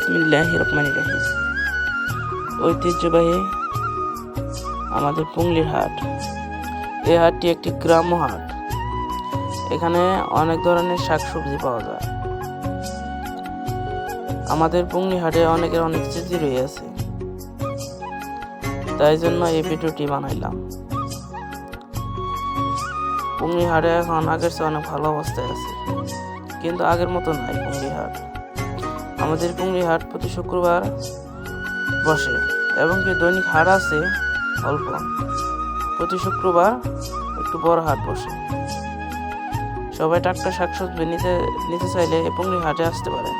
বিসমিল্লাহির রহমানির রহিম। ঐতিহ্যবাহী আমাদের পুংলির হাট। এই হাটটি একটি গ্রাম্য হাট। এখানে অনেক ধরনের শাকসবজি পাওয়া যায়। আমাদের পুংলি হাটে অনেকের অনেক স্মৃতি রয়েছে, তাই জন্য এই ভিডিওটি বানাইলাম। পুংলি হাটে এখন আগের চেয়ে অনেক ভালো অবস্থায় আছে, কিন্তু আগের মতো নাই পুংলি হাট। আমাদের পুংলি হাট প্রতি শুক্রবার বসে এবং কি দৈনিক হাট আছে অল্প। প্রতি শুক্রবার একটু বড় হাট বসে। সবাই টাটকা শাকসবজি নিতে চাইলে এই পুংলি হাটে আসতে পারে।